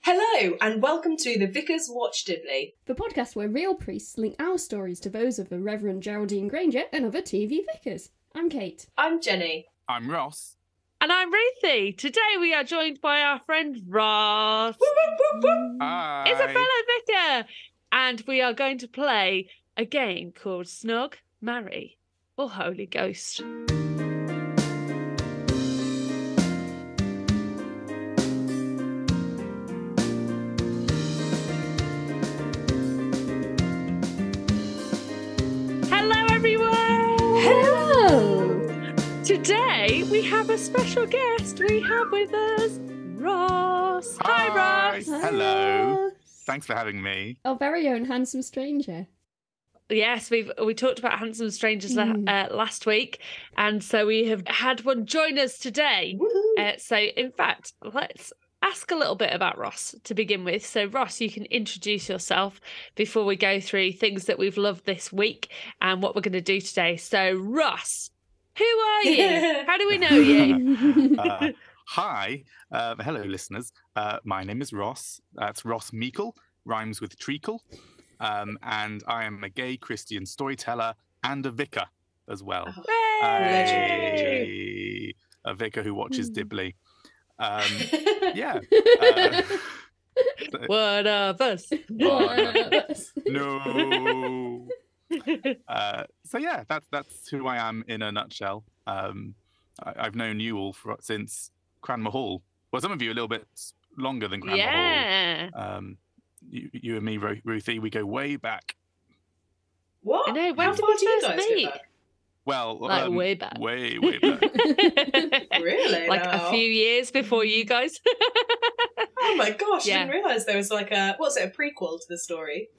Hello, and welcome to the Vicars Watch Dibley, the podcast where real priests link our stories to those of the Reverend Geraldine Granger and other TV vicars. I'm Kate. I'm Jenny. I'm Ross. And I'm Ruthie. Today we are joined by our friend Ross. Hi. Is a fellow vicar. And we are going to play a game called Snog, Marry, or Holy Ghost. Today we have a special guest. We have with us Ross. Hi Ross. Hello. Thanks for having me. Our very own handsome stranger. Yes, we talked about handsome strangers last week, and so we have had one join us today. So in fact, let's ask a little bit about Ross to begin with. So Ross, you can introduce yourself before we go through things that we've loved this week and what we're going to do today. So Ross, who are you? How do we know you? Hi. Hello, listeners. My name is Ross. That's Ross Meikle, rhymes with treacle. And I am a gay Christian storyteller and a vicar as well. Hey! A vicar who watches Dibley. Yeah. One of us. No. So yeah, that's who I am in a nutshell. I've known you all since Cranmer Hall. Well, some of you a little bit longer than Cranmer Hall. You and me, Ruthie, we go way back. What? I know. How far do you guys go back? Well, way back. Way back. Really? Like a few years before you guys. Oh my gosh! I didn't realise there was like a prequel to the story.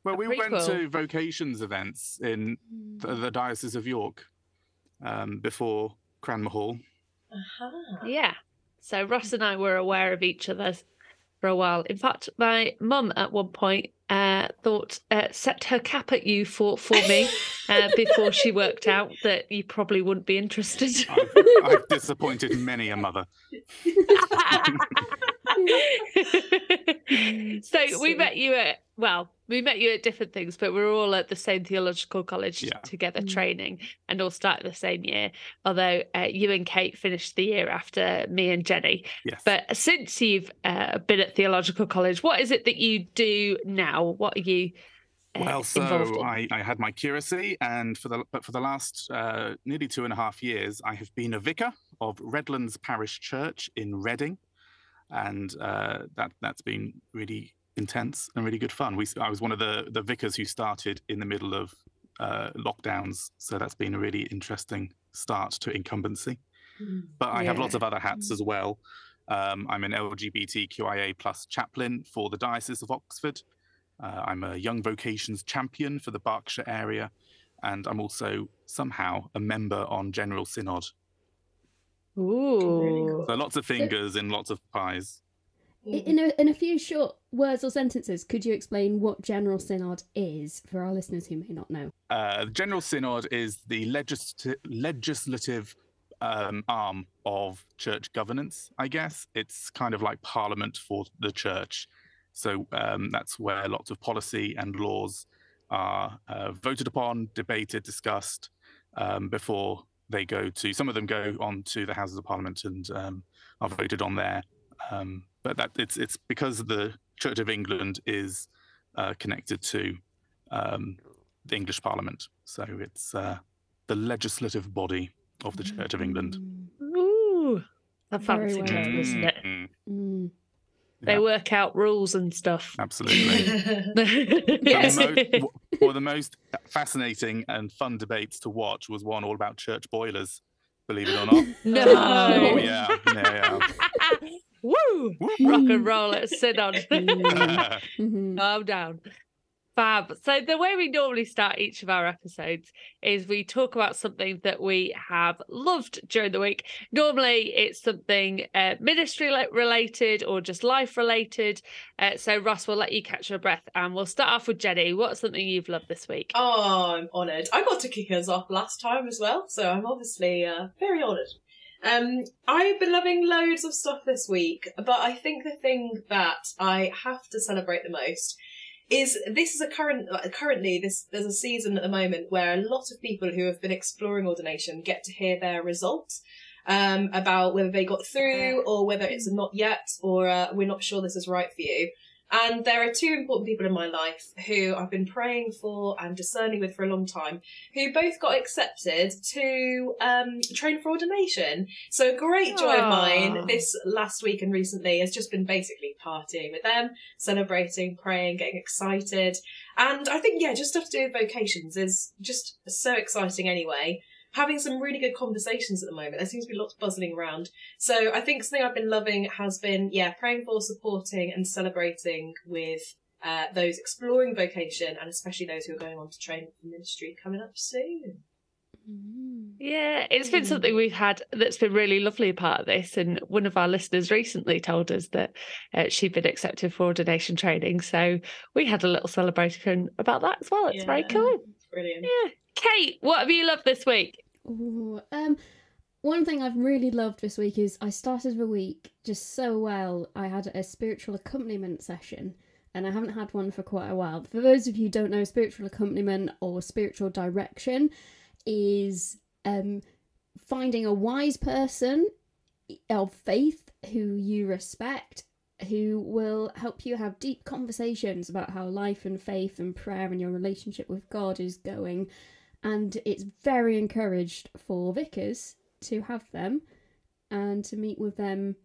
Well, we went to vocations events in the Diocese of York before Cranmer Hall. Yeah. So Ross and I were aware of each other for a while. In fact, my mum at one point set her cap at you for me before she worked out that you probably wouldn't be interested. I've disappointed many a mother. So we met you at different things, but we were all at the same theological college together training and all started the same year, although you and Kate finished the year after me and Jenny. Yes. But since you've been at theological college, what is it that you do now? What are you involved in? I had my curacy, and for the last nearly 2.5 years, I have been a vicar of Redlands Parish Church in Reading. And that's been really intense and really good fun. I was one of the vicars who started in the middle of lockdowns, so that's been a really interesting start to incumbency. But I have lots of other hats as well. I'm an LGBTQIA+ chaplain for the Diocese of Oxford. I'm a young vocations champion for the Berkshire area, and I'm also somehow a member on General Synod. Ooh. Really cool. So lots of fingers in lots of pies. In a few short words or sentences, could you explain what General Synod is for our listeners who may not know? General Synod is the legislative arm of church governance, I guess. It's kind of like Parliament for the church. So that's where lots of policy and laws are voted upon, debated, discussed before they go to, some of them go on to the Houses of Parliament and are voted on there. But it's because the Church of England is connected to the English Parliament. So it's the legislative body of the Church of England. Ooh, a fancy term, isn't it? They work out rules and stuff. Absolutely. Yes. One of the most fascinating and fun debates to watch was one all about church boilers, believe it or not. No. Oh, yeah. Woo! Rock and roll at Synod. Calm down. Fab. So the way we normally start each of our episodes is we talk about something that we have loved during the week. Normally it's something ministry related or just life related. So Ross, we'll let you catch your breath and we'll start off with Jenny. What's something you've loved this week? Oh, I'm honoured. I got to kick us off last time as well, so I'm obviously very honoured. I've been loving loads of stuff this week, but I think the thing that I have to celebrate the most is this is currently there's a season at the moment where a lot of people who have been exploring ordination get to hear their results about whether they got through or whether it's a not yet or we're not sure this is right for you. And there are two important people in my life who I've been praying for and discerning with for a long time, who both got accepted to train for ordination. So a great joy of mine this last week and recently has just been basically partying with them, celebrating, praying, getting excited. And I think, just stuff to do with vocations is just so exciting anyway. Having some really good conversations at the moment. There seems to be lots buzzing around. So I think something I've been loving has been, praying for, supporting and celebrating with those exploring vocation and especially those who are going on to train for ministry coming up soon. Yeah, it's been something we've had that's been really lovely part of this. And one of our listeners recently told us that she'd been accepted for ordination training. So we had a little celebration about that as well. It's very cool. Brilliant. Yeah. Kate, what have you loved this week? Ooh, one thing I've really loved this week is I started the week just so well. I had a spiritual accompaniment session and I haven't had one for quite a while. For those of you who don't know, spiritual accompaniment or spiritual direction is finding a wise person of faith who you respect, who will help you have deep conversations about how life and faith and prayer and your relationship with God is going. And it's very encouraged for vicars to have them and to meet with them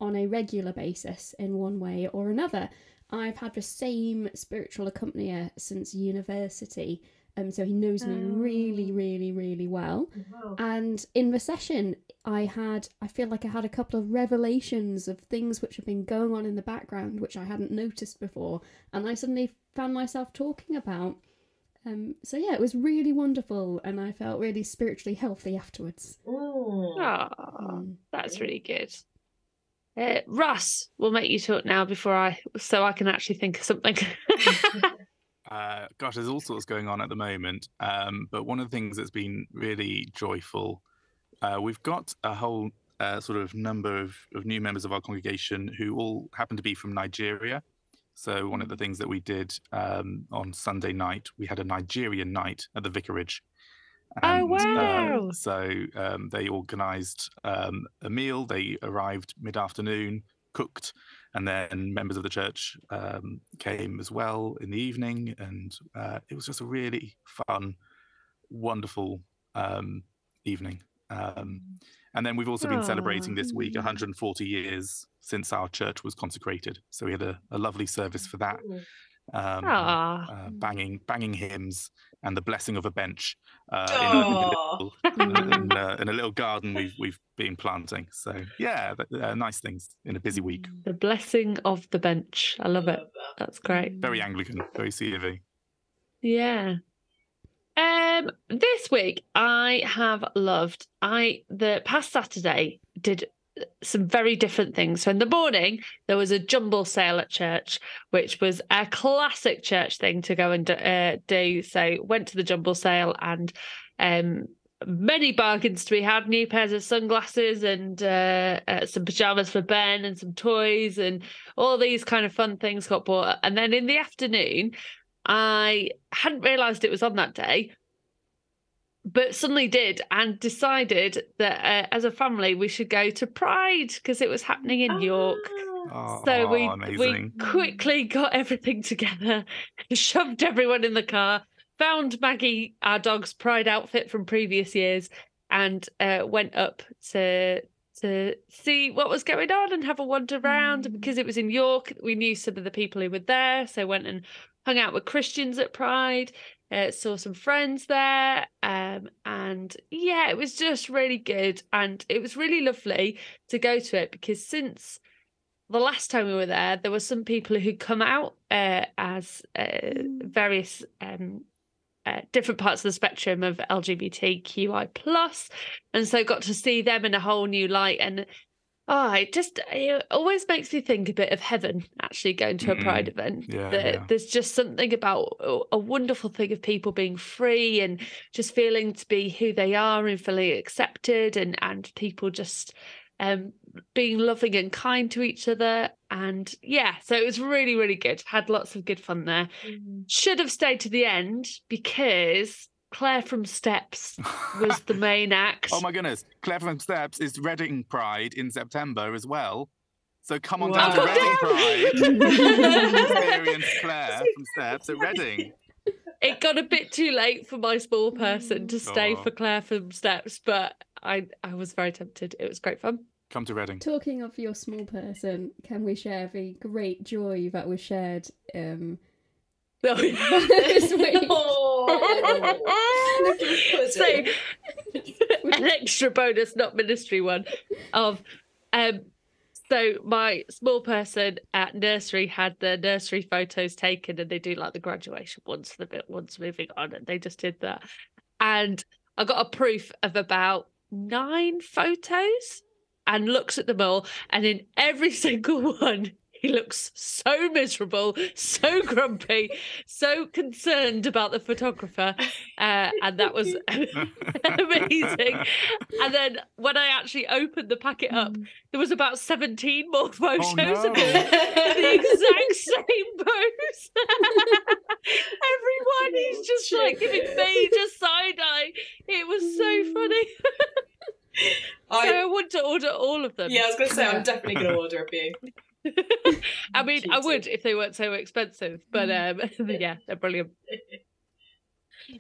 on a regular basis in one way or another. I've had the same spiritual accompanier since university, so he knows me really, really, really well. Wow. And in the session, I feel like I had a couple of revelations of things which have been going on in the background which I hadn't noticed before, and I suddenly found myself talking about. So it was really wonderful, and I felt really spiritually healthy afterwards. That's really good. Russ, we'll make you talk now so I can actually think of something. Gosh, there's all sorts going on at the moment. But one of the things that's been really joyful, we've got a whole sort of number of new members of our congregation who all happen to be from Nigeria. So one of the things that we did on Sunday night, we had a Nigerian night at the vicarage. And, wow! So they organised a meal. They arrived mid-afternoon, cooked, and then members of the church came as well in the evening. And it was just a really fun, wonderful evening. And then we've also been celebrating this week 140 years since our church was consecrated. So we had a lovely service for that. Banging hymns and the blessing of a bench in a little garden we've been planting. So nice things in a busy week. The blessing of the bench. I love it. That's great. Very Anglican, very C of E. Yeah. This week I have loved. The past Saturday did some very different things. So in the morning there was a jumble sale at church, which was a classic church thing to go and do. So went to the jumble sale and many bargains to be had. New pairs of sunglasses and some pajamas for Ben and some toys and all these kind of fun things got bought. And then in the afternoon, I hadn't realised it was on that day, but suddenly did, and decided that as a family we should go to Pride because it was happening in York. So we quickly got everything together, shoved everyone in the car, found Maggie, our dog's Pride outfit from previous years, and went up to see what was going on and have a wander around. And because it was in York, we knew some of the people who were there, so went and hung out with Christians at Pride, saw some friends there, and it was just really good. And it was really lovely to go to it because since the last time we were there were some people who'd come out as various different parts of the spectrum of LGBTQI+, and so got to see them in a whole new light. And Oh, it always makes me think a bit of heaven, actually, going to a Pride event. There's just something about a wonderful thing of people being free and just feeling to be who they are and feeling accepted, and people just being loving and kind to each other. And yeah, so it was really, really good. Had lots of good fun there. Should have stayed to the end because Claire from Steps was the main act. Oh my goodness. Claire from Steps is Reading Pride in September as well. So come on down to Reading Pride. Experience Claire from Steps at Reading. It got a bit too late for my small person to stay for Claire from Steps, but I was very tempted. It was great fun. Come to Reading. Talking of your small person, can we share the great joy that was shared this week? So, an extra bonus, not ministry one, of so my small person at nursery had the nursery photos taken, and they do like the graduation ones for the bit ones moving on, and they just did that. And I got a proof of about 9 photos and looks at them all, and in every single one he looks so miserable, so grumpy, so concerned about the photographer. And that was amazing. And then when I actually opened the packet up, there was about 17 more photos of him in the exact same pose. Everyone, he's just like giving major side-eye. It was so funny. So I want to order all of them. Yeah, I was going to say, I'm definitely going to order a few. I mean, I would if they weren't so expensive, but yeah, they're brilliant.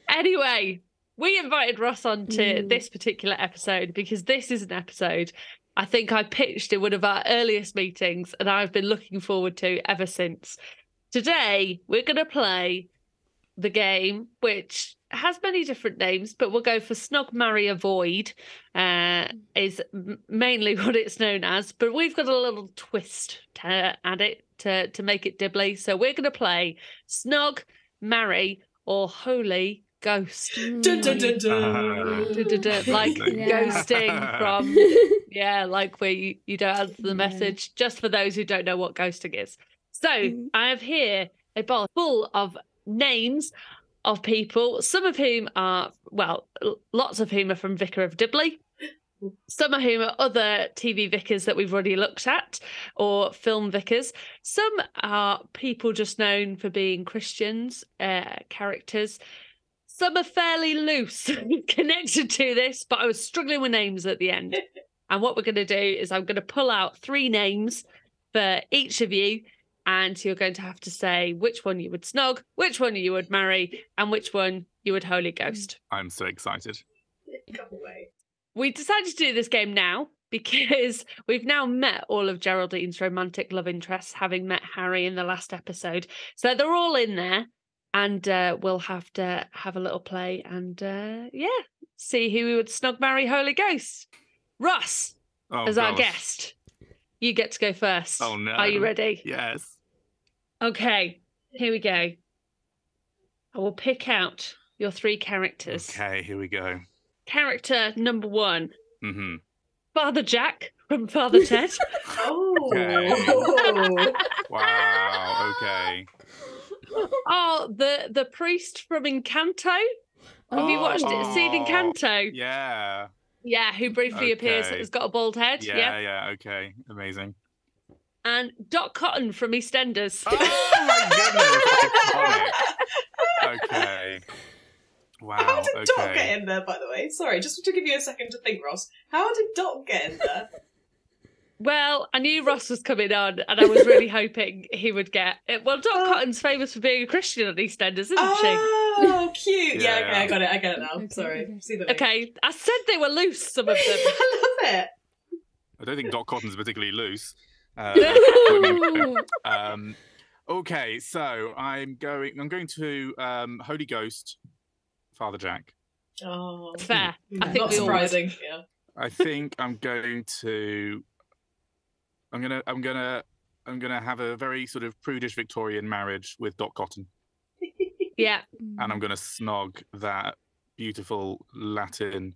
Anyway, we invited Ross on to this particular episode because this is an episode I think I pitched in one of our earliest meetings and I've been looking forward to ever since. Today, we're going to play the game, which has many different names, but we'll go for Snog, Marry, Avoid, is mainly what it's known as. But we've got a little twist to add it to make it Dibley. So we're going to play Snog, Marry, or Holy Ghost. Dun, dun, dun, dun. Like ghosting from, like where you don't answer the message, just for those who don't know what ghosting is. So I have here a bowl full of names of people, some of whom are, well, lots of whom are from Vicar of Dibley, some of whom are other TV vicars that we've already looked at, or film vicars. Some are people just known for being Christians, characters. Some are fairly loose connected to this, but I was struggling with names at the end. And what we're going to do is I'm going to pull out 3 names for each of you, and you're going to have to say which one you would snog, which one you would marry, and which one you would Holy Ghost. I'm so excited. We decided to do this game now because we've now met all of Geraldine's romantic love interests, having met Harry in the last episode. So they're all in there, and we'll have to have a little play and, see who we would snog, marry, Holy Ghost. Ross, as our guest. You get to go first. Oh, no. Are you ready? Yes. Okay, here we go. I will pick out your 3 characters. Okay, here we go. Character number 1. Mm-hmm. Father Jack from Father Ted. Okay. Wow, okay. Oh, the priest from Encanto. Have you watched it? Seen Encanto? Yeah. Yeah, who briefly appears, has got a bald head. Yeah, okay. Amazing. And Doc Cotton from EastEnders. Oh my goodness. Okay. Wow. How did Doc get in there, by the way? Sorry, just to give you a second to think, Ross. How did Doc get in there? Well, I knew Ross was coming on, and I was really hoping he would get it. Well, Doc Cotton's famous for being a Christian on EastEnders, isn't she? Oh, cute. Yeah, okay, I get it now. Okay, Sorry. See the Okay, I said they were loose, some of them. I love it. I don't think Doc Cotton's particularly loose. Okay, so I'm going to Holy Ghost, Father Jack. Oh, fair. I think not surprising. Yeah. I think I'm gonna have a very sort of prudish Victorian marriage with Doc Cotton. Yeah. And I'm gonna snog that beautiful Latin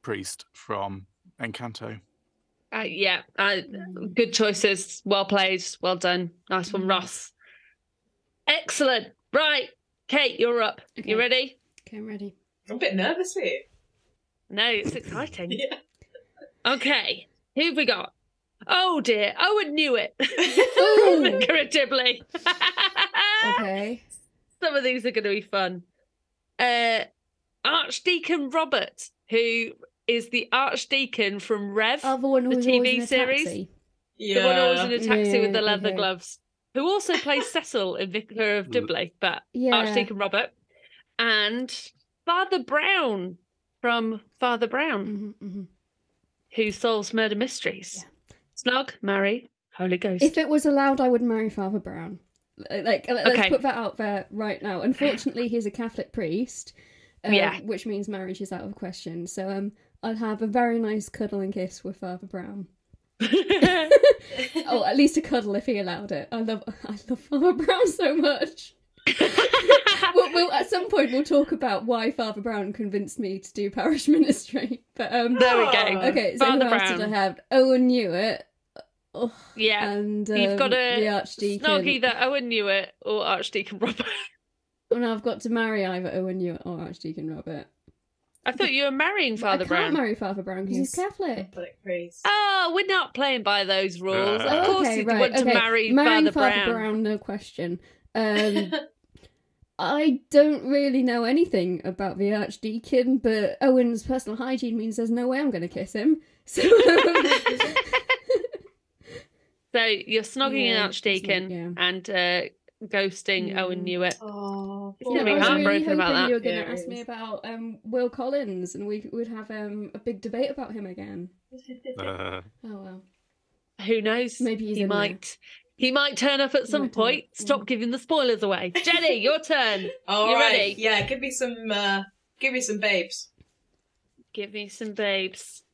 priest from Encanto. Good choices. Well played. Well done. Nice one, Ross. Excellent. Right, Kate, you're up. Okay. You ready? Okay, I'm ready. I'm a bit nervous for you. No, it's exciting. Yeah. Okay, who've we got? Oh dear, Owen knew it. Vicar of Dibley. Okay. Some of these are going to be fun. Archdeacon Robert, who is the Archdeacon from Revd, Oh, the one who the was always TV in a series. taxi. Yeah. The one always in a taxi with the Yeah, leather okay. gloves, who also plays Cecil in Vicar of Dibley, but Yeah. Archdeacon Robert. And Father Brown from Father Brown, who solves murder mysteries. Snog, marry, Holy Ghost. If it was allowed, I would marry Father Brown. Let's put that out there right now. Unfortunately, he's a Catholic priest, which means marriage is out of the question. So I'll have a very nice cuddle and kiss with Father Brown. Oh, at least a cuddle if he allowed it. I love Father Brown so much. we'll at some point we'll talk about why Father Brown convinced me to do parish ministry. But there we go. Okay, so Father who else Brown. did I have? Owen Hewitt. Oh, Yeah, and you've got the to Archdeacon. Snog either Owen Hewitt or Archdeacon Robert. Well, now I've got to marry either Owen Hewitt or Archdeacon Robert. I thought you were marrying Father I Brown. can't marry Father Brown because he's Catholic. Catholic priest. Oh, we're not playing by those rules. Of Oh, course, okay, you right, want to okay. marry Marrying Father Brown. no question. I don't really know anything about the Archdeacon, but Owen's personal hygiene means there's no way I'm going to kiss him. So, So you're snogging an Yeah, Archdeacon yeah. and ghosting Owen Hewitt. Oh, It's gonna be I was really heartbroken hoping about that. you were going to Yeah, ask it me is. about Will Collins, and we would have a big debate about him again. Oh well. Who knows? Maybe he's in there. He might turn up at some might turn point. up, yeah. Stop giving the spoilers away. Jenny, your turn. All You right. ready? Yeah, give me some babes. Give me some babes.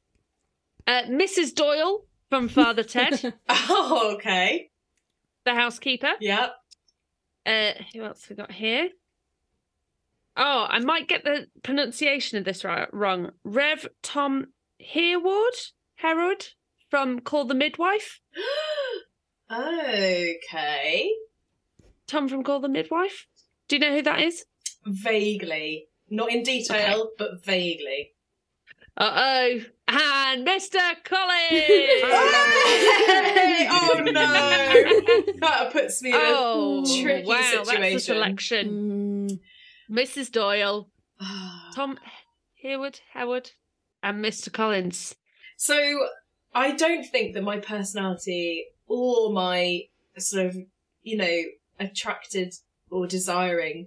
Mrs. Doyle from Father Ted, Oh, okay. the housekeeper. Yeah. Who else we got here? Oh, I might get the pronunciation of this wrong. Rev Tom Herod from Call the Midwife. Okay. Tom from Call the Midwife. Do you know who that is? Vaguely. Not in detail, but vaguely. Uh-oh. And Mr. Collins! Hey! Oh no! That puts me in a tricky wow, situation. that's a selection. Mrs. Doyle, Tom Howard, and Mr. Collins. So, I don't think that my personality or my sort of, attracted or desiring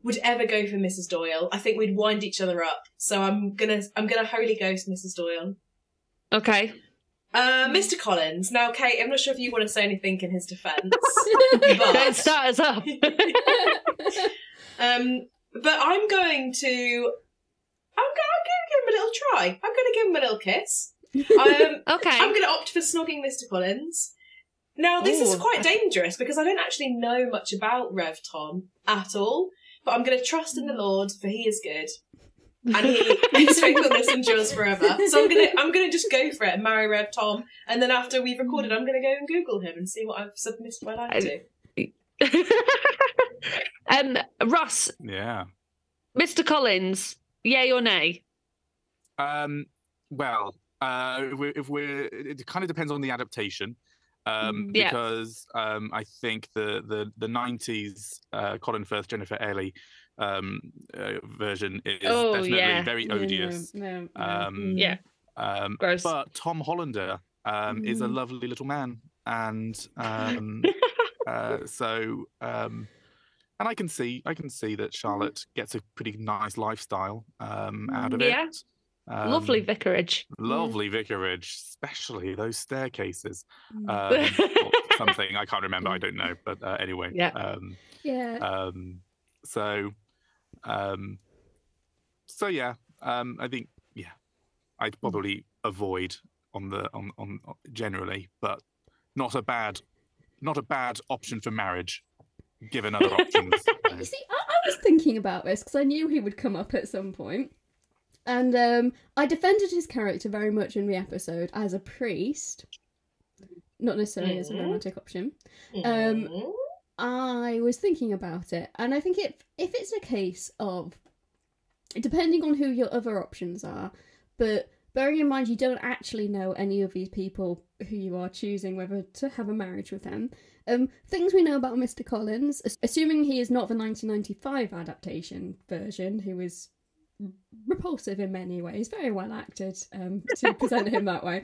would ever go for Mrs. Doyle. I think we'd wind each other up. So I'm gonna holy ghost Mrs. Doyle. Okay. Mr. Collins. Now, Kate, I'm not sure if you want to say anything in his defence. Don't start us up. But I'm going to give him a little try. I'm going to give him a little kiss. Okay. I'm going to opt for snogging Mr. Collins. Now, this is quite dangerous because I don't actually know much about Rev Tom at all, but I'm going to trust in the Lord, for he is good. And his faithfulness endures forever. So I'm gonna just go for it and marry Rev Tom, and then after we've recorded, I'm gonna go and Google him and see what I've submitted my life to. Ross. Yeah. Mr. Collins, yay or nay? Well, it kind of depends on the adaptation. Because I think the 90s Colin Firth, Jennifer Ailey version is definitely very odious. Gross. But Tom Hollander is a lovely little man, and and I can see that Charlotte gets a pretty nice lifestyle out of it. Lovely vicarage. Lovely vicarage, especially those staircases. Or something I can't remember. I don't know, but anyway. I think I'd probably avoid on generally, but not a bad option for marriage. Given other options. You see, I was thinking about this because I knew he would come up at some point. And I defended his character very much in the episode as a priest, not necessarily as a romantic option. I was thinking about it, and I think if it's a case of, depending on who your other options are, but bearing in mind you don't actually know any of these people who you are choosing whether to have a marriage with them, things we know about Mr. Collins, assuming he is not the 1995 adaptation version, who is repulsive in many ways, very well acted to present him that way.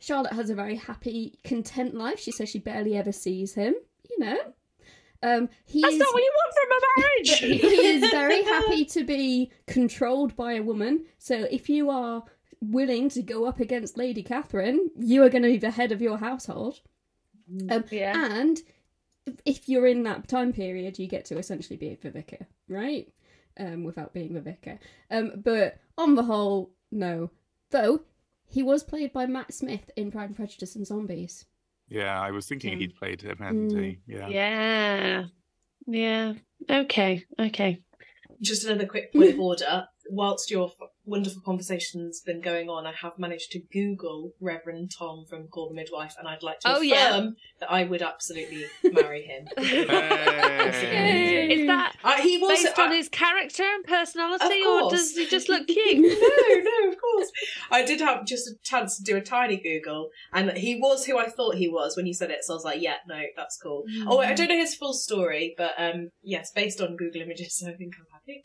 Charlotte has a very happy, content life. She says she barely ever sees him, you know. That's not what you want from a marriage! He is very happy to be controlled by a woman. So if you are willing to go up against Lady Catherine, you are going to be the head of your household. And if you're in that time period, you get to essentially be the vicar, right? Without being the vicar. But on the whole, no. Though, he was played by Matt Smith in Pride and Prejudice and Zombies. Yeah, I was thinking he'd played him, hadn't he? Yeah. Okay. Just another quick point of order. Whilst your wonderful conversation's been going on, I have managed to Google Reverend Tom from Call the Midwife, and I'd like to affirm that I would absolutely marry him. Hey. Is that he was based on his character and personality, or does he just look cute? No, of course. I did have just a chance to do a tiny Google, and he was who I thought he was when you said it, so I was like, yeah, no, that's cool. Oh, I don't know his full story, but yes, based on Google Images, so I think I'm happy.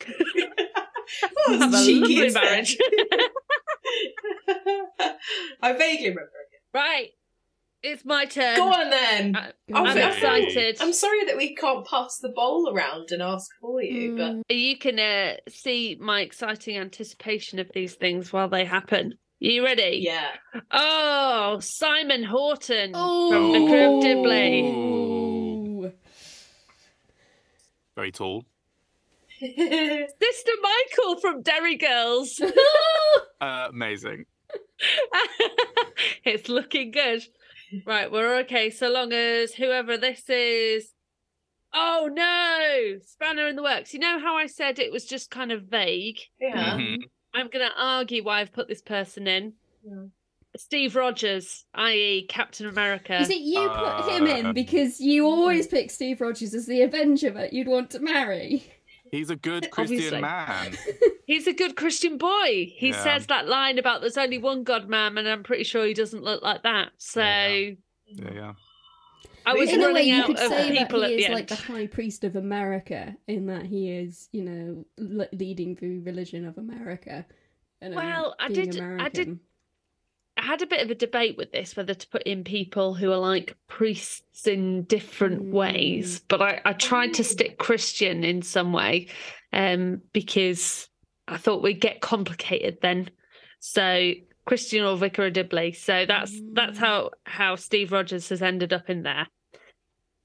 Have a lovely marriage. I vaguely remember it. Right, it's my turn. Go on then. I'm excited. I'm sorry that we can't pass the bowl around and ask for you, but you can see my exciting anticipation of these things while they happen. Are you ready? Yeah. Oh, Simon Horton from Vicar of Dibley. Very tall. Sister Michael from Derry Girls. Amazing. It's looking good. Right, we're okay so long as whoever this is. Oh no! Spanner in the works. You know how I said it was just kind of vague? Yeah. Mm-hmm. I'm going to argue why I've put this person in. Yeah. Steve Rogers, i.e. Captain America. Is it you put him in because you always pick Steve Rogers as the Avenger that you'd want to marry? He's a good Christian man. He's a good Christian boy. He says that line about there's only one God, ma'am, and I'm pretty sure he doesn't look like that. So, yeah. I was in a way, running you out could of say people that at he the is like end. the High Priest of America, in that he is, you know, leading the religion of America. And, Well, I American. I had a bit of a debate with this, whether to put in people who are like priests in different ways, but I tried to stick Christian in some way, because I thought we'd get complicated then. So Christian or Vicar of Dibley. So that's how Steve Rogers has ended up in there.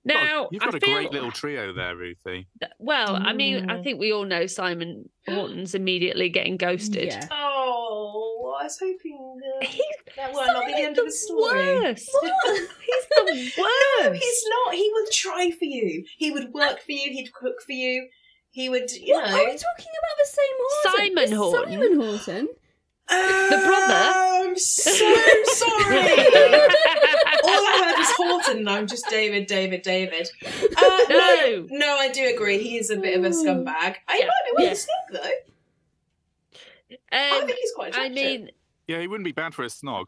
Now, you've got a great little trio there, Ruthie. Well, I mean, I think we all know Simon Horton's immediately getting ghosted. Yeah. Oh, I was hoping that will not be the end the of the story. Worst. He's the worst. No, he's not. He would try for you. He would work for you. He'd cook for you. He would, you know. Are we talking about the same Horton? Simon Horton. Simon Horton. The brother. I'm so sorry. All I heard was Horton, and I'm just David. No, I do agree. He is a bit of a scumbag. He might be with Snog, though. I think he's quite attractive. I mean, yeah, he wouldn't be bad for a snog.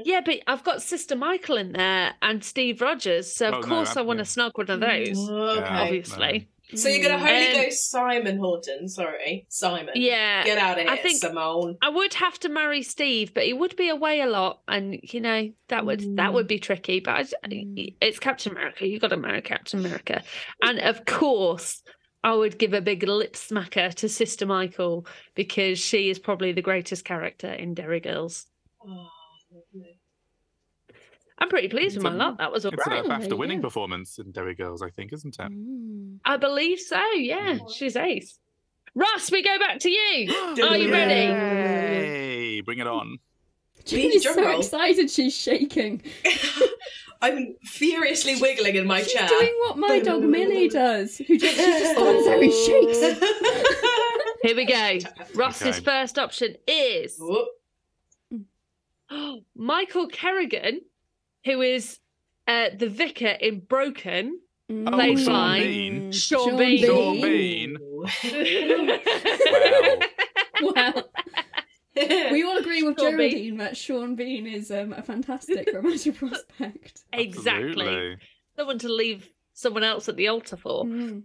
Yeah, but I've got Sister Michael in there and Steve Rogers, so of course I want to snog one of those. Okay. Obviously. So you're going to Holy Ghost Simon Horton. Sorry, Simon. Yeah. Get out of here, I think Simone. I would have to marry Steve, but he would be away a lot, and you know that would be tricky. But it's Captain America. You got to marry Captain America, and of course I would give a big lip smacker to Sister Michael because she is probably the greatest character in Derry Girls. Oh, lovely. I'm pretty pleased with my lot. That was all It's right. a BAFTA winning performance in Derry Girls, I think, isn't it? I believe so, yeah. She's ace. Ross, we go back to you. Are you ready? Hey, bring it on. She's so excited she's shaking. I'm furiously wiggling in my chair. She's doing what my dog Millie does, who just stands there and shakes. Here we go. Ross's Okay. first option is Oh, Michael Kerrigan, who is the vicar in Broken, played Sean by Bean. Sean Bean. Sean Bean. Wow. Well, we all agree with Sean Bean. Geraldine that Sean Bean is a fantastic romantic prospect. Exactly. Absolutely. Someone to leave someone else at the altar for. Mm.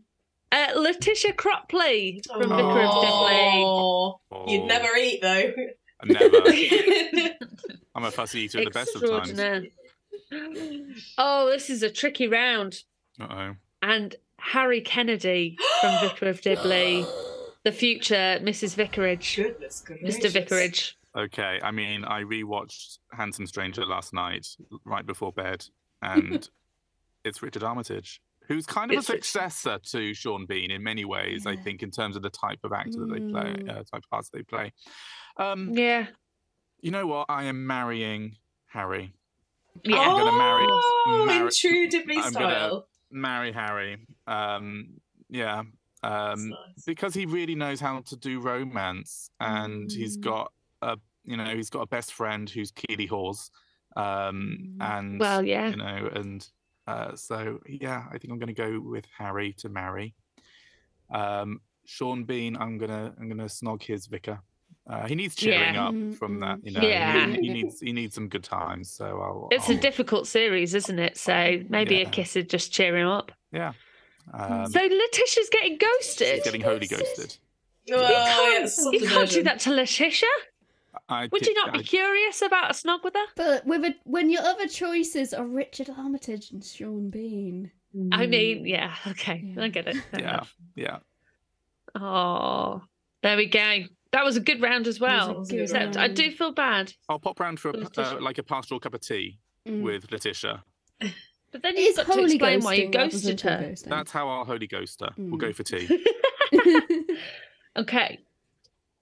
Letitia Cropley from Vicar of Dibley. Oh, you'd never eat though. Never. I'm a fussy eater at the best of times. Extraordinaire. Oh, this is a tricky round. Uh-oh. And Harry Kennedy from Vicar of Dibley, the future Mrs. Vicarage, Goodness gracious. Mr. Vicarage. Okay, I mean, I rewatched Handsome Stranger last night, right before bed, and it's Richard Armitage, who's kind of It's a successor to Sean Bean in many ways, I think, in terms of the type of actor that they play, type of parts they play. Yeah. You know what? I am marrying Harry. Yeah. I'm gonna in true Dibley I'm gonna style. marry Harry. Yeah. That's nice. Because he really knows how to do romance, and he's got a best friend who's Keely Hawes, and Well, yeah. So yeah, I think I'm going to go with Harry to marry. Sean Bean, I'm gonna snog his vicar. He needs cheering up from that, Yeah. He needs some good times. So It's a difficult series, isn't it? So maybe a kiss would just cheer him up. yeah. So Letitia's getting ghosted. He's getting holy ghosted. You can't do that to Letitia. Would you not be I- curious about a snog with her? But when your other choices are Richard Armitage and Sean Bean. I mean, yeah, okay, I get it. Fair Yeah, enough. yeah. Oh, there we go. That was a good round as well. was a good Except I round. do feel bad. I'll pop round for Letitia. like a pastoral cup of tea with Letitia. But then It's you've got to holy explain why you ghosting rather than ghosted true her. ghosting. That's how I'll holy ghost her. We'll go for tea. Okay.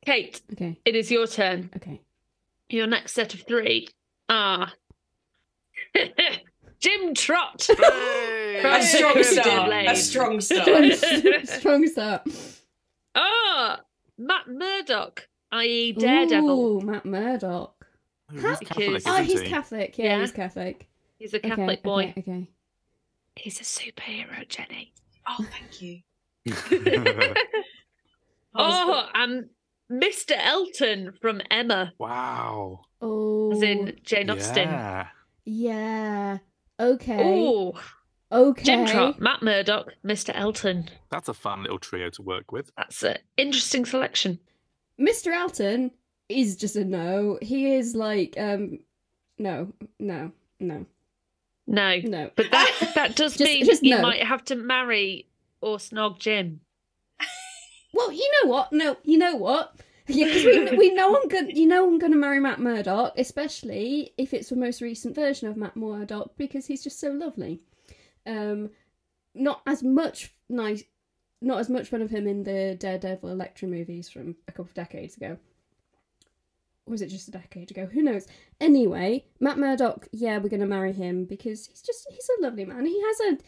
Kate, Okay, it is your turn. okay. Your next set of three are Jim Trott. Hey! From A strong Vicar of start. Dibley. A strong start. Strong start. Oh, Matt Murdock, i.e. Daredevil. Ooh, Matt Murdock. Oh, he's Catholic, Because- Oh, isn't he's he? Catholic. Yeah, Yeah. he's Catholic. He's a Catholic boy. Okay. He's a superhero, Jenny. Oh, thank you. Oh, and Mr. Elton from Emma, Wow. Oh, as in Jane Austen. Yeah. yeah. Okay. Oh, Okay. Jim Trott, Matt Murdock, Mr. Elton. That's a fun little trio to work with. That's an interesting selection. Mr. Elton is just a no. He is like, no. No, No. but that does mean just you no. might have to marry or snog Jim. Well, you know what? No, you know what? Yeah, because we know I'm gonna marry Matt Murdock, especially if it's the most recent version of Matt Murdock, because he's just so lovely. Not as much fun of him in the Daredevil Elektra movies from a couple of decades ago. Or was it just a decade ago? Who knows? Anyway, Matt Murdock, yeah, we're gonna marry him because he's a lovely man. He has a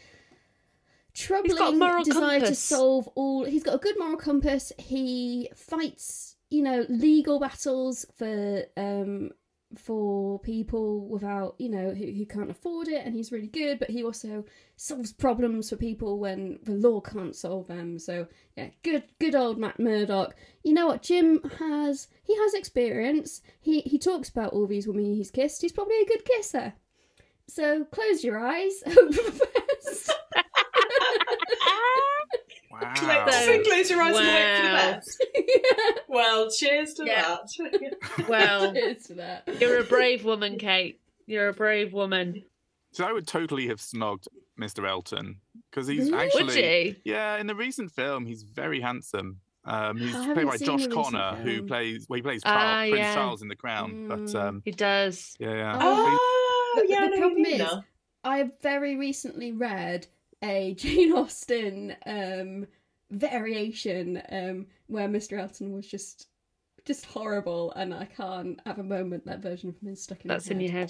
troubling moral desire to compass. solve all. He's got a good moral compass. He fights, legal battles for people without, who can't afford it, and he's really good. But he also solves problems for people when the law can't solve them. So yeah, good old Matt Murdock. You know what? Jim has experience. He talks about all these women he's kissed. He's probably a good kisser. So close your eyes. Hope for the best. Wow. Close your eyes and hope for the Wow. best. Well, cheers to that. Well, Cheers to that. you're a brave woman, Kate. You're a brave woman. So I would totally have snogged Mr. Elton because he's Really? actually, Would you? yeah, in the recent film, he's very handsome. He's haven't played by seen Josh the recent Connor, who film. plays Prince yeah. Charles in The Crown. But He does. yeah. Oh, But yeah, the I know problem what you mean is, now. I have very recently read a Jane Austen variation where Mr. Elton was just horrible, and I can't have a moment that version of him is stuck in That's my in head. your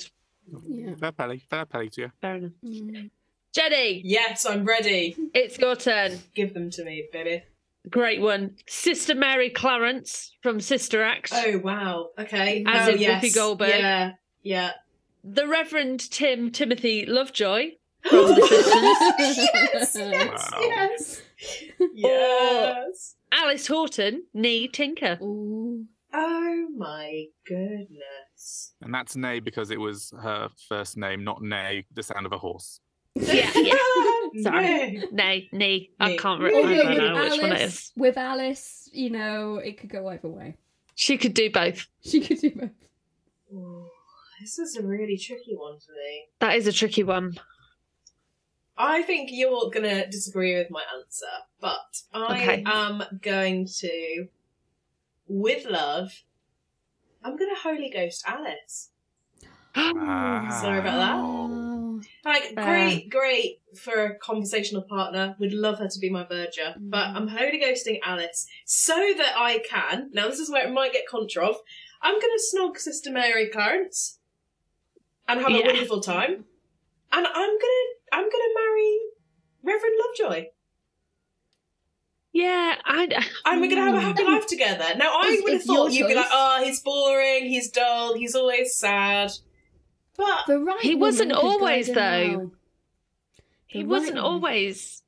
head. Yeah. Fair play to you. Fair enough. Mm. Jenny, Yes, I'm ready. it's your turn. Give them to me, baby. Great one. Sister Mary Clarence from Sister Act. Oh, wow. Okay. As in yes. Whoopi Goldberg. Yeah, yeah. The Reverend Timothy Lovejoy from The Simpsons. Yes, Wow. yes. Yes. Alice Horton, nee Tinker. Ooh. Oh, my goodness. And that's Nay because it was her first name, not Nay, the sound of a horse. Yeah. Sorry. No. Nee. I Nee. can't Although remember with now which one it Alice, is. with Alice, you know, it could go either way. She could do both. She could do both. Ooh, this is a really tricky one for me. That is a tricky one. I think you're going to disagree with my answer, but I am going to, with love, I'm going to Holy Ghost Alice. Sorry about that. Oh. Like, great for a conversational partner. Would love her to be my verger. But I'm Holy Ghosting Alice so that I can, now this is where it might get contra of, I'm going to snog Sister Mary Clarence and have a wonderful time. And I'm gonna marry Reverend Lovejoy. Yeah, And we're gonna have a happy life together. Now I would have thought you'd be like, oh, he's boring, he's dull, he's always sad. But The right he wasn't woman could always, guide him though. well. he The wasn't right one. always.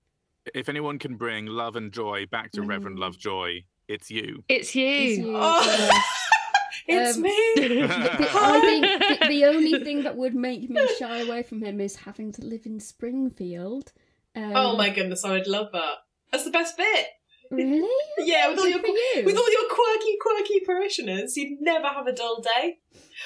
If anyone can bring love and joy back to Reverend Lovejoy, it's you. It's you. It's you, Oh. yeah. it's me. I think the only thing that would make me shy away from him is having to live in Springfield. Oh my goodness, I would love that. That's the best bit. Really? Yeah, with all your Good for you. with all your quirky parishioners, you'd never have a dull day.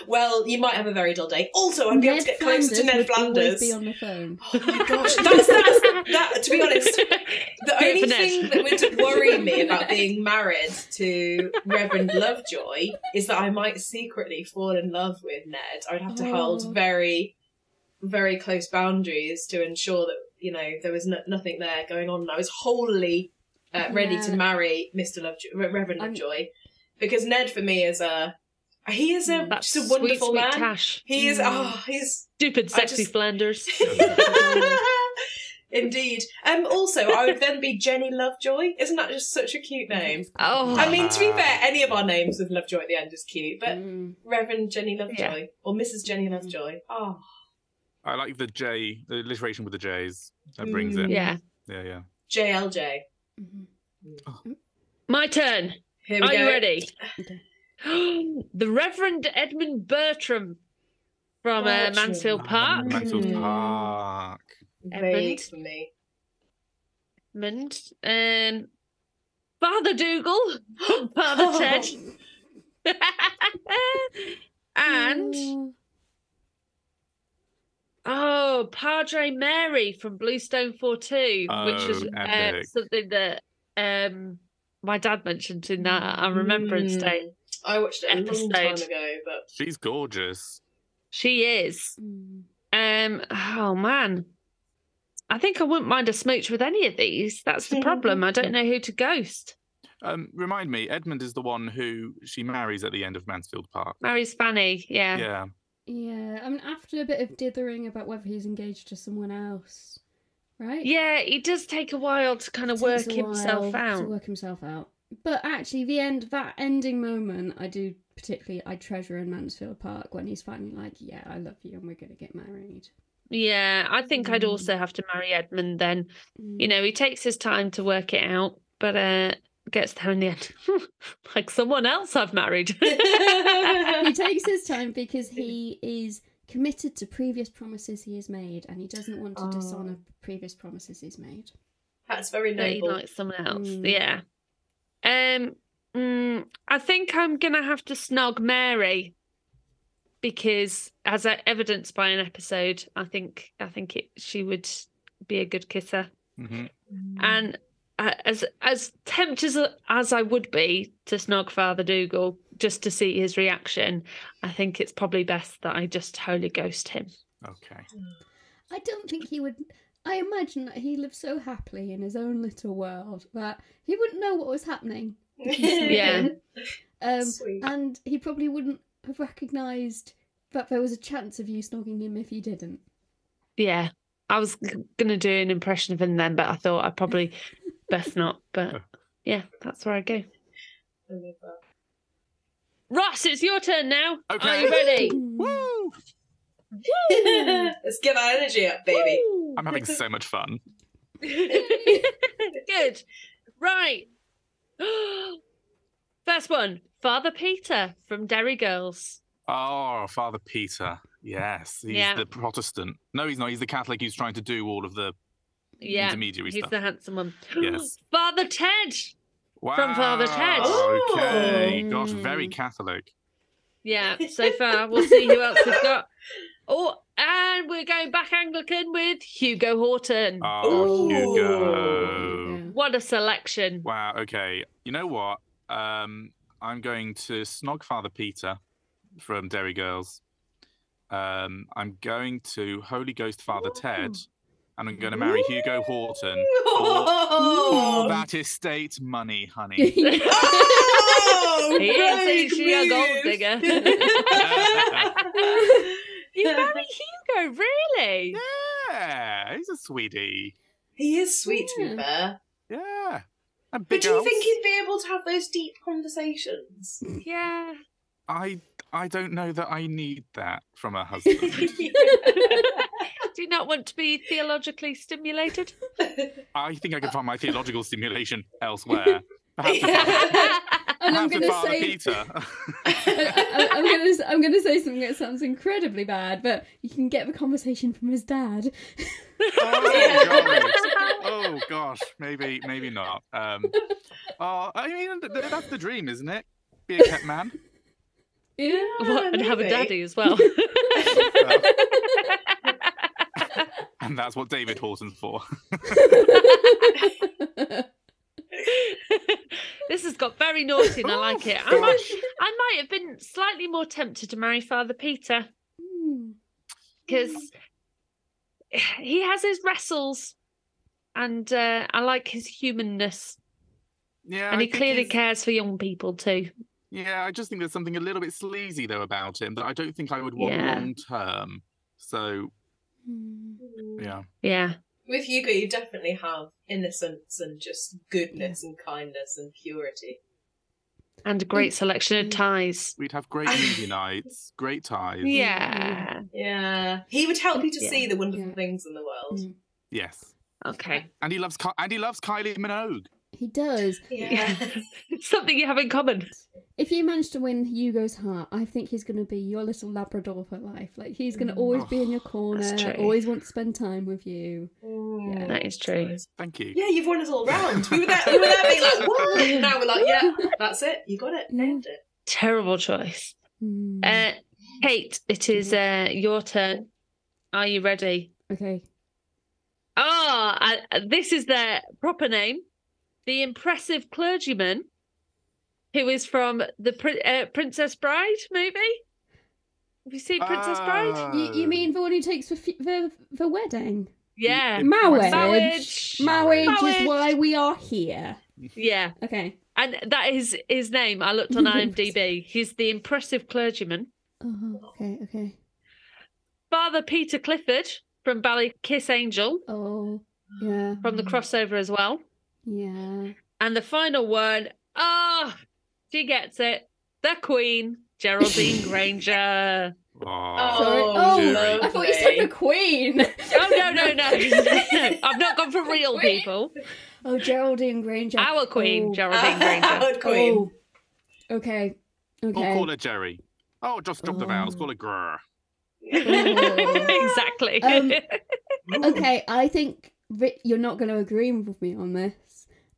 Well, you might have a very dull day. Also, I'd be able to get closer to Ned would Flanders. always be on the phone. Oh my gosh, that. To be honest, the only thing that would worry me about being married to Reverend Lovejoy is that I might secretly fall in love with Ned. I would have to hold very, very close boundaries to ensure that, you know, there was nothing there going on. And I was wholly ready to marry Mr. Lovejoy, Reverend Lovejoy, because Ned for me is just a wonderful sweet man. Tash. He is. He's Stupid, sexy Flanders. Indeed. Also, I would then be Jenny Lovejoy. Isn't that just such a cute name? Oh, I mean, to be fair, any of our names with Lovejoy at the end is cute, but Reverend Jenny Lovejoy or Mrs. Jenny Lovejoy. Oh, I like the J, the alliteration with the J's. That brings it. yeah. Yeah. JLJ. My turn. Here we Are go. you ready? Okay. The Reverend Edmund Bertram from Mansfield Park. Mansfield Park. Vague for me. Edmund. Father Dougal from Father Ted. And Padre Mary from Bluestone 4-2, which was epic. something that my dad mentioned in that our Remembrance Day. I watched it a long time episode. ago, but She's gorgeous. She is. Oh man, I think I wouldn't mind a smooch with any of these. That's the problem. I don't know who to ghost. Remind me, Edmund is the one who she marries at the end of Mansfield Park. Marries Fanny, yeah. Yeah. Yeah, I mean, after a bit of dithering about whether he's engaged to someone else, right? Yeah, it does take a while to kind of work Takes a himself while out. to work himself out. But actually, that ending moment, I treasure in Mansfield Park when he's finally like, yeah, I love you and we're going to get married. Yeah, I think I'd also have to marry Edmund then. You know, he takes his time to work it out, but gets there in the end. Like someone else I've married. He takes his time because he is committed to previous promises he has made and he doesn't want to dishonour previous promises he's made. that's very That he noble. likes someone else. Yeah. I think I'm gonna have to snog Mary because, as evidenced by an episode, I think she would be a good kisser. Mm-hmm. And as tempted as I would be to snog Father Dougal just to see his reaction, I think it's probably best that I just Holy Ghost him. Okay. I don't think he would. I imagine that he lived so happily in his own little world that he wouldn't know what was happening. Yeah. Sweet. And he probably wouldn't have recognised that there was a chance of you snogging him if you didn't. Yeah. I was going to do an impression of him then, but I thought I'd probably best not. But Yeah, that's where I go. I love that. Ross, it's your turn now. Okay. Are you ready? Woo! Let's get our energy up, baby. Woo! I'm having so much fun. Good. Right. First one, Father Peter from Derry Girls. Oh, Father Peter. Yes, he's the Protestant. No, he's not. He's the Catholic who's trying to do all of the intermediary he's stuff. the handsome one. Yes. Father Ted. Wow. From Father Ted. Okay. Oh. Gosh, very Catholic. Yeah, so far. We'll see who else we've got. Oh, and we're going back Anglican with Hugo Horton. Oh, Ooh. Hugo. What a selection. Wow, okay. You know what? I'm going to snog Father Peter from Derry Girls. I'm going to Holy Ghost Father Ted. And I'm going to marry Hugo Horton for that estate money, honey. Oh, He is great a gold move. digger. You marry Hugo, really? Yeah, he's a sweetie. He is sweet, to be Yeah. fair. Yeah. And But big do you elves. think he'd be able to have those deep conversations? Yeah. I don't know that I need that from a husband. Do you not want to be theologically stimulated? I think I can find my theological stimulation elsewhere. Perhaps And I'm with gonna Father say, Peter. I'm gonna say something that sounds incredibly bad, but you can get the conversation from his dad. Oh gosh, maybe not. I mean, that's the dream, isn't it? Be a kept man. Yeah. What, and have a maybe. daddy as well. And that's what David Horton's for. This has got very naughty and I like it. I might have been slightly more tempted to marry Father Peter because he has his wrestles and I like his humanness. Yeah, And he I think clearly he's- cares for young people too. Yeah, I just think there's something a little bit sleazy though about him that I don't think I would want Yeah. long term. So yeah. Yeah. With Hugo, you definitely have innocence and just goodness and kindness and purity. And a great selection of ties. We'd have great movie nights, great ties. Yeah. Yeah. He would help you to Yeah. see the wonderful Yeah. things in the world. Yes. Okay. And he loves Kylie Minogue. He does. Yeah. Something you have in common. If you manage to win Hugo's heart, I think he's going to be your little Labrador for life. Like, he's going to always be in your corner, That's true. always want to spend time with you. Yeah, That is true. Thank you. Yeah, you've won us all round. We were there being like, what? Now we're like, yeah, that's it. You got it. Nailed it. Terrible choice. Mm. Kate, it is your turn. Are you ready? Okay. This is their proper name. The impressive clergyman who is from the Princess Bride movie. Have you seen Princess Bride? You mean the one who takes the wedding? Yeah. Marriage. Marriage Marriage. is why we are here. Yeah. Okay. And that is his name. I looked on IMDb. He's the impressive clergyman. Oh, okay. Father Peter Clifford from Ballykiss Angel, Oh, yeah. from the crossover as well. Yeah. And the final one, she gets it. The Queen, Geraldine Granger. Oh, Sorry. Gerry. I thought you said the Queen. Oh, no. I've not gone for real people. Oh, Geraldine Granger. Our Queen, Oh. Geraldine Granger. Queen. Oh. Okay. Or call her Gerry. Oh, just drop the vowels. Oh. Call her Grr. Exactly. Okay, I think you're not going to agree with me on this.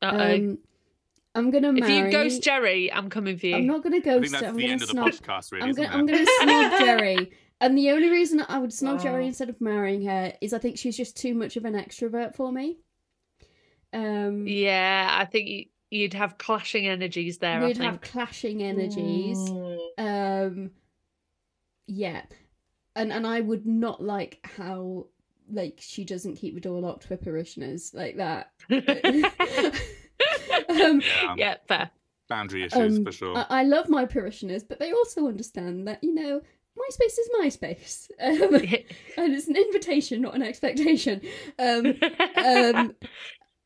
Uh-oh. I'm going to If marry... you ghost Gerry, I'm coming for you. I'm not going to I ghost think her. that's I'm the going end to of the snog... podcast, really, I'm isn't going it? to snog Gerry. And the only reason I would snog Wow. Gerry instead of marrying her is I think she's just too much of an extrovert for me. Yeah, I think you'd have clashing energies there, I We'd think. have clashing energies. Yeah. And I would not like how, like, she doesn't keep the door locked for parishioners like that. Yeah, fair. Boundary issues, for sure. I love my parishioners, but they also understand that, MySpace is MySpace. And it's an invitation, not an expectation.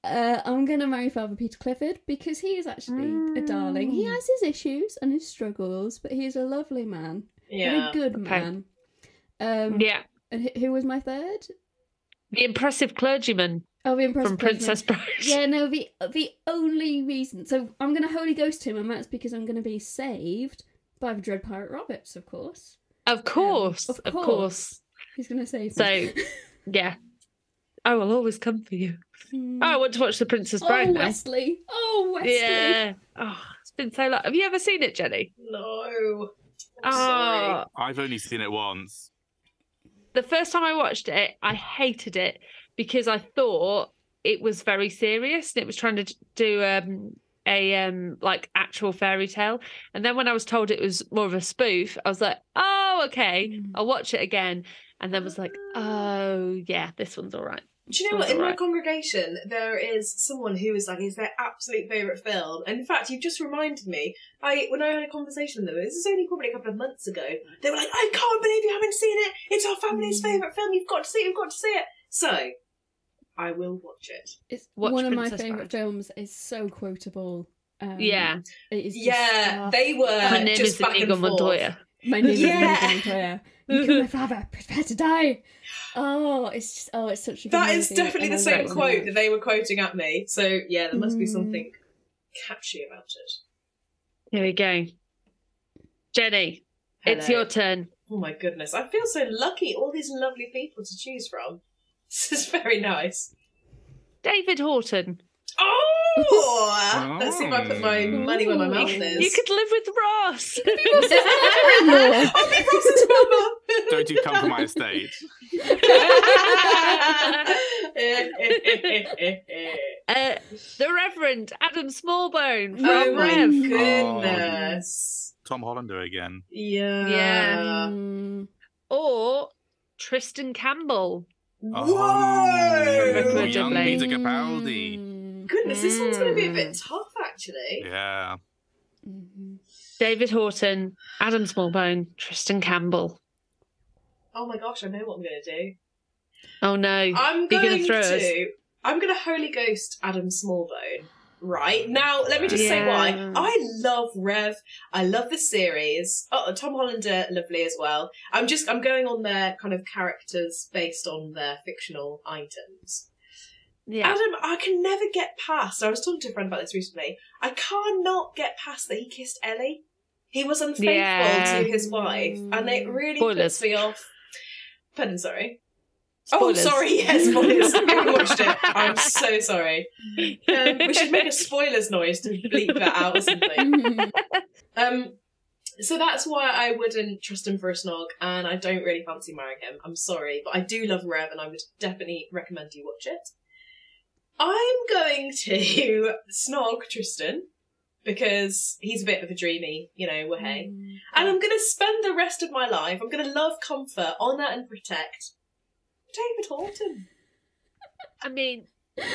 I'm going to marry Father Peter Clifford because he is actually a darling. He has his issues and his struggles, but he's a lovely man. Yeah. And a good man. Yeah. And who was my third? The impressive clergyman. Oh, the impressive from Princess Bride. Yeah, no, the only reason... So I'm going to Holy Ghost him, and that's because I'm going to be saved by the Dread Pirate Roberts, of course. Of course. Of course. He's going to save So, me. yeah. I will always come for you. Oh, I want to watch The Princess Bride now. Wesley. Oh, Wesley. Yeah. Oh, it's been so long. Have you ever seen it, Jenny? No. I'm sorry. I've only seen it once. The first time I watched it, I hated it because I thought it was very serious and it was trying to do a like actual fairy tale. And then when I was told it was more of a spoof, I was like, oh, okay, I'll watch it again. And then was like, oh, yeah, this one's all right. Do you know what? In my congregation, there is someone who is like, it's their absolute favourite film. And in fact, you've just reminded me, when I had a conversation with them, this is only probably a couple of months ago, they were like, I can't believe you haven't seen it. It's our family's favourite film. You've got to see it. You've got to see it. So, I will watch it. It's one of my favourite films. It's so quotable. Yeah. It is they were My name just is back Inigo and forth. Montoya. My name is Inigo Montoya. You killed my father. Prepare to die. Oh, it's such a good That movie. is definitely the same quote that they were quoting at me. So, yeah, there must be something catchy about it. Here we go. Jenny, Hello. it's your turn. Oh my goodness. I feel so lucky. All these lovely people to choose from. This is very nice. David Horton. Oh! Let's see if I put my money where my mouth is. You could live with Ross. I'll be Ross's mama. Don't you come to my estate? The Reverend Adam Smallbone from Oh my Revd. goodness. Tom Hollander again. Yeah. Or Tristan Campbell. Whoa! Vicar of Young Dibley. Peter Capaldi. Goodness, this one's going to be a bit tough, actually. Yeah. David Horton, Adam Smallbone, Tristan Campbell. Oh my gosh, I know what I'm going to do. Oh no. I'm You're going throw us. I'm going to Holy Ghost Adam Smallbone. Right. Now, let me just say why. I love Rev. I love the series. Oh, Tom Hollander, lovely as well. I'm going on their kind of characters based on their fictional items. Yeah. Adam, I can never get past, I was talking to a friend about this recently, I cannot get past that he kissed Ellie. He was unfaithful to his wife, and it really puts me off. Pardon, sorry. Spoilers. Oh, sorry, yes, spoilers. I haven't watched it. I'm so sorry. We should make a spoilers noise to bleep that out or something. So that's why I wouldn't trust him for a snog, and I don't really fancy marrying him. I'm sorry, but I do love Rev, and I would definitely recommend you watch it. I'm going to snog Tristan, because he's a bit of a dreamy, wahey. And I'm going to spend the rest of my life, I'm going to love, comfort, honour and protect David Horton. I mean... and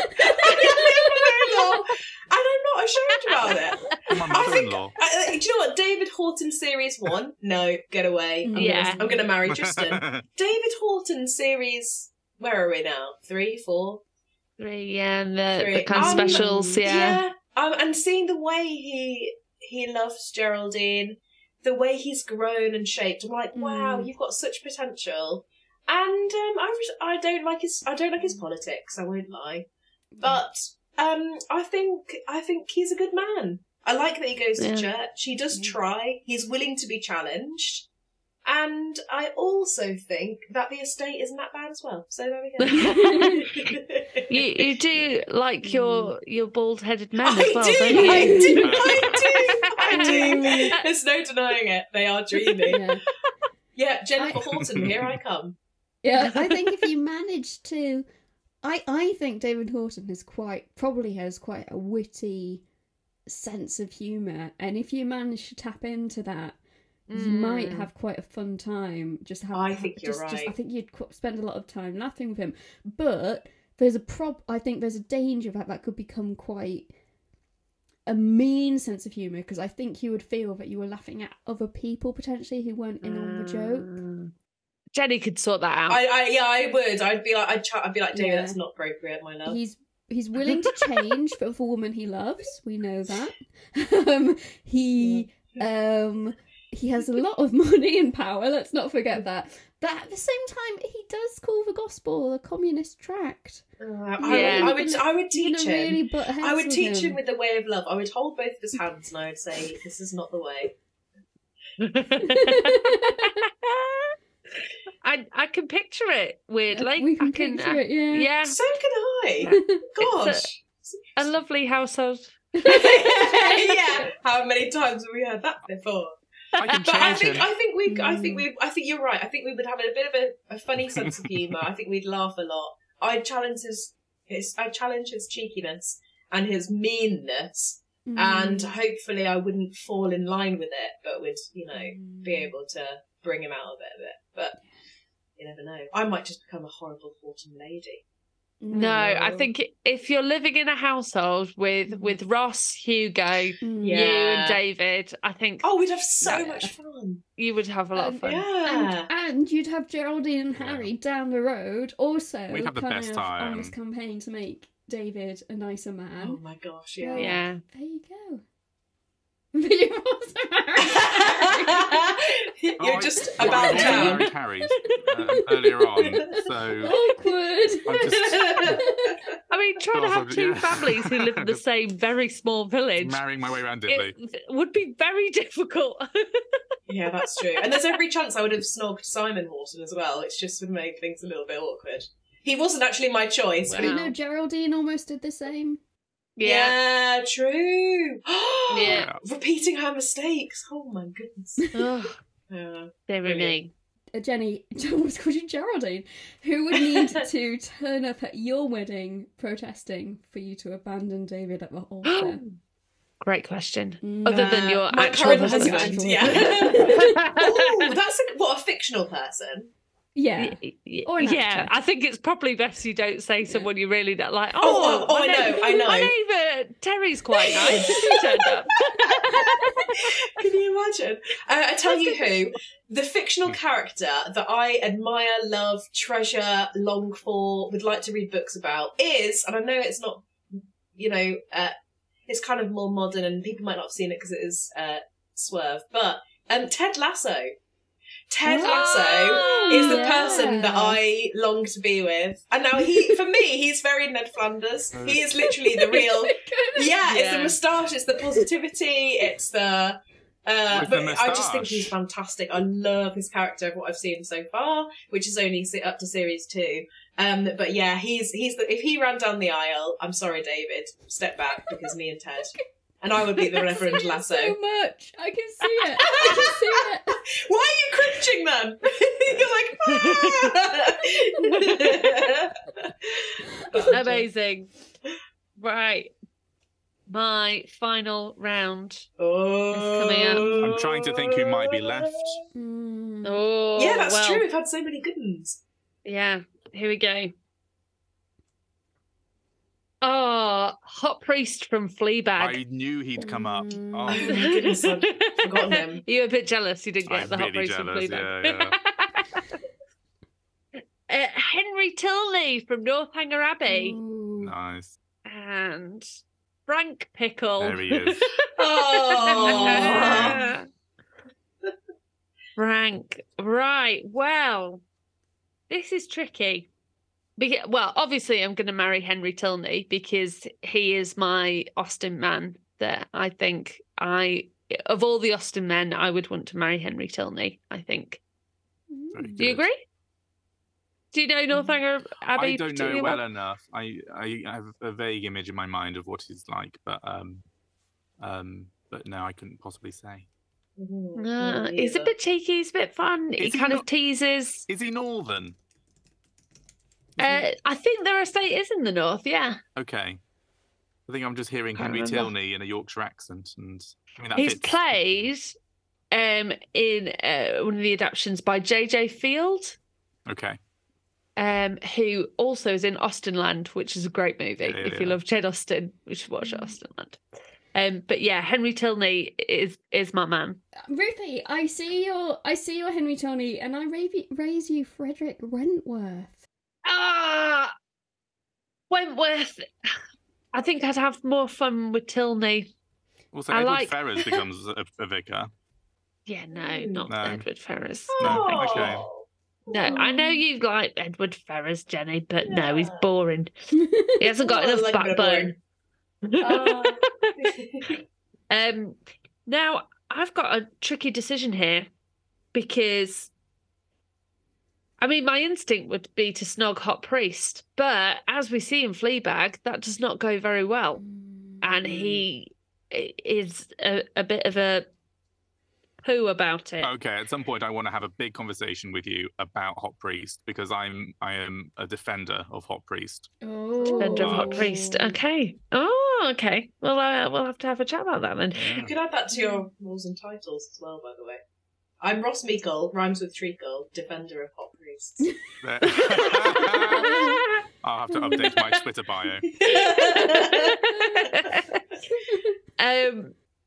I'm not ashamed about it. My mother-in-law. Do you know what? David Horton Series 1? No, get away. I'm going to marry Tristan. David Horton Series... Where are we now? 3, 4? 3, and the kind of specials, yeah. And seeing the way he loves Geraldine, the way he's grown and shaped, I'm like, wow, you've got such potential. And I don't like his politics. I won't lie, but I think he's a good man. I like that he goes to church. He does try. He's willing to be challenged. And I also think that the estate isn't that bad as well. So there we go. You do like your bald-headed men as well, do, don't you? I do. There's no denying it. They are dreamy. Yeah, Jennifer Horton, here I come. Yeah, I think if you manage to... I think David Horton probably has quite a witty sense of humour. And if you manage to tap into that, you might have quite a fun time. I think you're right. I think you'd spend a lot of time laughing with him. But there's I think there's a danger that could become quite a mean sense of humour, because I think you would feel that you were laughing at other people potentially who weren't in on the joke. Jenny could sort that out. I would. I'd be like, David, that's not appropriate, my love. He's willing to change for a woman he loves. We know that. He has a lot of money and power. Let's not forget that. But at the same time, he does call the gospel a communist tract. I would teach him. Really I would teach him with the way of love. I would hold both of his hands and I would say, "This is not the way." I can picture it weirdly. We can picture it, yeah. So can I. Gosh, a lovely household. Yeah. How many times have we heard that before? I can change him. I think you're right. I think we would have a bit of a funny sense of humour. I think we'd laugh a lot. I'd challenge his cheekiness and his meanness, and hopefully I wouldn't fall in line with it, but would, be able to bring him out of it a bit. But you never know. I might just become a horrible Fortune lady. No, I think if you're living in a household with Ross, Hugo, you and David, I think... Oh, we'd have so much fun. You would have a lot of fun. Yeah. And you'd have Geraldine and Harry down the road also we'd have the best time on this campaign to make David a nicer man. Oh my gosh, yeah. Yeah. There you go. You're also You're just about to married Harry earlier on, so awkward. I mean, trying to have two families who live in the same very small village, marrying my way around Dibley, it would be very difficult. Yeah, that's true. And there's every chance I would have snogged Simon Horton as well, which just would make things a little bit awkward. He wasn't actually my choice. Wow. Geraldine almost did the same. Yeah, true. Yeah. Repeating her mistakes. Oh my goodness. Very mean. Jenny, I almost called you Geraldine. Who would need to turn up at your wedding protesting for you to abandon David at the altar? Great question. Other than your my actual current husband. Yeah. Oh, that's a fictional person. Yeah. Or an actor. I think it's probably best you don't say someone you really don't like. I know. My neighbour Terry's quite nice. He turned up. Can you imagine? I tell you who, the fictional character that I admire, love, treasure, long for, would like to read books about is, and I know it's not, it's kind of more modern and people might not have seen it because it is Swerve, but Ted Lasso. Ted Lasso is the person that I long to be with. And now for me, he's very Ned Flanders. He is literally the real... It's the moustache, it's the positivity, it's the... but I just think he's fantastic. I love his character of what I've seen so far, which is only up to series 2. But yeah, he's if he ran down the aisle, I'm sorry, David, step back, because me and Ted... And I would be the Reverend Lasso. So much. I can see it. I can see it. Why are you cringing then? You're like, Amazing. Right. My final round is coming up. I'm trying to think who might be left. Oh, yeah, that's true. We've had so many good ones. Yeah, here we go. Oh, Hot Priest from Fleabag. I knew he'd come up. Oh my goodness, I've forgotten him. You were a bit jealous you didn't get the Hot really Priest jealous, from Fleabag. Yeah. Henry Tilney from Northanger Abbey. Nice. And Frank Pickle. There he is. Oh. Frank. Right, well, this is tricky. Well, obviously I'm going to marry Henry Tilney because he is my Austen man that I think of all the Austen men, I would want to marry Henry Tilney, I think. Do you agree? Do you know Northanger Abbey? I don't know well enough. I have a vague image in my mind of what he's like, but no, I couldn't possibly say. He's a bit cheeky, he's a bit fun. He kind of teases. Is he northern? I think their estate is in the north, yeah. Okay. I think I'm just hearing Henry Tilney in a Yorkshire accent, and I mean that he's fits. played in one of the adaptations by J.J. Field. Okay. Who also is in Austenland, which is a great movie. If you love Jane Austen, you should watch Austenland. But yeah, Henry Tilney is my man. Ruthie, I see your Henry Tilney, and I raise you Frederick Wentworth. Wentworth. I think I'd have more fun with Tilney. Also, I Edward like- Ferrars becomes a vicar. Yeah, no, not No. Edward Ferrars. No, No, thank you. okay. No, I know you like Edward Ferrars, Jenny, but no, he's boring. He hasn't got enough Like a bit of backbone. boring. Now, I've got a tricky decision here because, I mean, my instinct would be to snog Hot Priest, but as we see in Fleabag, that does not go very well. And he is a bit of a poo about it. Okay, at some point I want to have a big conversation with you about Hot Priest because I am a defender of Hot Priest. Defender of Hot Priest. Okay. Oh, okay. Well, we'll have to have a chat about that then. You could add that to your rules and titles as well, by the way. I'm Ross Meikle, rhymes with treacle, defender of Hot Priests. I'll have to update my Twitter bio.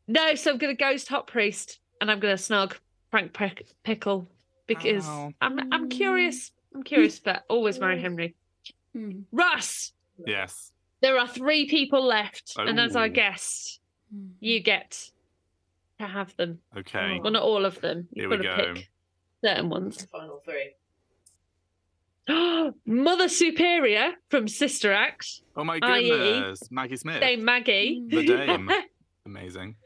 No, so I'm going to ghost Hot Priest and I'm going to snog Frank Pickle because Ow. I'm curious. I'm curious, but always marry Henry. Russ, Yes. there are 3 people left, and as I Oh. guessed, you get to have them. Okay. Well, not all of them. Here You've we got to go. pick certain ones. Final 3. Mother Superior from Sister Act, Oh my i.e. goodness. Maggie Smith. Dame Maggie. The Dame. Amazing.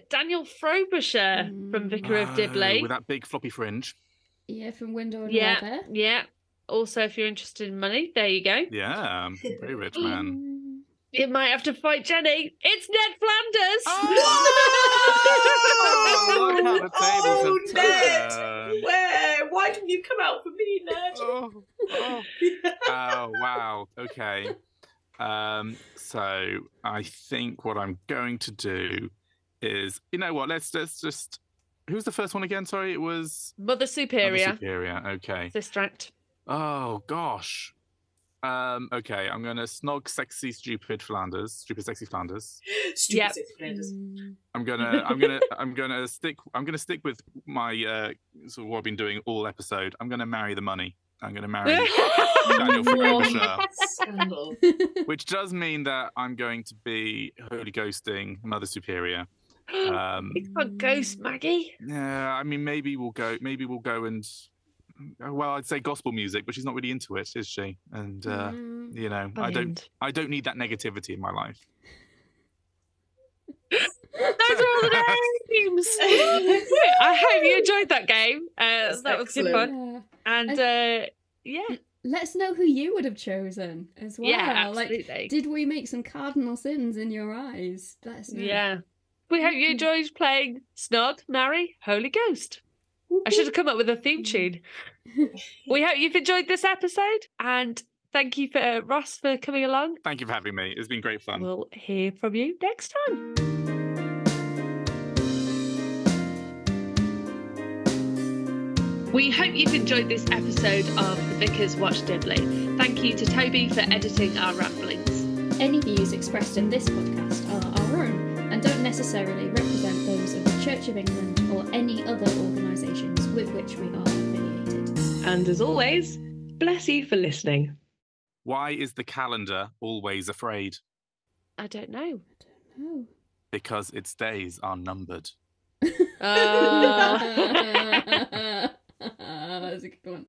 Daniel Frobisher from Vicar of Dibley. With that big floppy fringe. Yeah, from Window and Yeah, Repair. yeah. Also, if you're interested in money, there you go. Yeah. Very rich man. You might have to fight Jenny. It's Ned Flanders. Oh, look how the tables Oh, have Ned! turned. Where? Why didn't you come out for me, Ned? Oh, wow. Okay. So I think what I'm going to do is, you know what? Let's just. Who's the first one again? Sorry, it was Mother Superior. Mother Superior. Okay. Sister Act. Oh gosh. Okay, I'm gonna snog sexy stupid Flanders, stupid sexy Flanders. Stupid Yep. six Flanders. I'm gonna stick with my sort of what I've been doing all episode. I'm gonna marry the money. I'm gonna marry Daniel Frobisher, Scandal. which does mean that I'm going to be holy ghosting Mother Superior. It's got Ghost Maggie. Yeah, I mean maybe we'll go and. Well, I'd say gospel music, but she's not really into it, is she? And you know, Brilliant. I don't need that negativity in my life. Those are all the names. I hope you enjoyed that game. That was good excellent. fun. And yeah, Let's know who you would have chosen as well. yeah, Like, absolutely. did we make some cardinal sins in your eyes? Let us know. Yeah. We hope you enjoyed playing Snog, Marry, Holy Ghost. I should have come up with a theme tune. We hope you've enjoyed this episode, and thank you for Ross for coming along. Thank you for having me. It's been great fun. We'll hear from you next time. We hope you've enjoyed this episode of the Vicars Watch Dibley. Thank you to Toby for editing our ramblings. Any views expressed in this podcast are our own and don't necessarily represent those of the Church of England or any other organisations with which we are affiliated. And as always, bless you for listening. Why is the calendar always afraid? I don't know. Oh. Because its days are numbered. That's a good one.